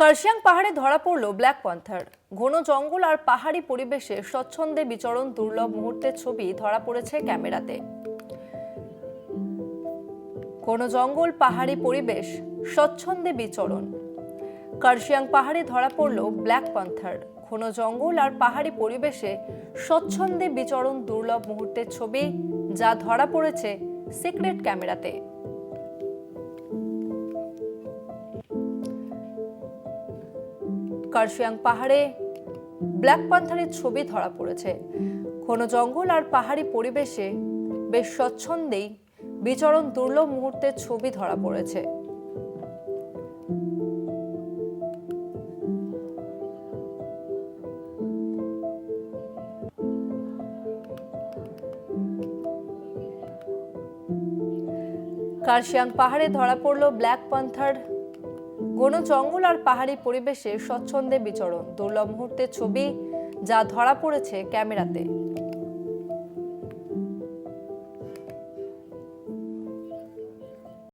কার্শিয়াং পাহাড়ে ধরা পড়ল ব্ল্যাক প্যান্থার। ঘন জঙ্গল আর পাহাড়ি পরিবেশে স্বচ্ছন্দে বিচরণ দুর্লভ মুহূর্তের ছবি ধরা পড়েছে ক্যামেরাতে। ঘন জঙ্গল, পাহাড়ি পরিবেশ, স্বচ্ছন্দে বিচরণ। কার্শিয়াং পাহাড়ে ধরা পড়ল ব্ল্যাক প্যান্থার। ঘন জঙ্গল আর পাহাড়ি পরিবেশে স্বচ্ছন্দে বিচরণ দুর্লভ মুহূর্তের ছবি, যা ধরা পড়েছে সিক্রেট ক্যামেরাতে। কার্শিয়াং পাহাড়ে ব্ল্যাক প্যান্থারের ছবি ধরা পড়েছে। ঘন জঙ্গল আর পাহাড়ি পরিবেশে বেশ স্বচ্ছন্দেই বিচরণ দুর্লভ মুহূর্তের ছবি ধরা পড়েছে। কার্শিয়াং পাহাড়ে ধরা পড়ল ব্ল্যাক প্যান্থার। ঘন জঙ্গল আর পাহাড়ি পরিবেশে স্বচ্ছন্দে বিচরণ দুর্লভ মুহূর্তের ছবি, যা ধরা পড়েছে ক্যামেরাতে।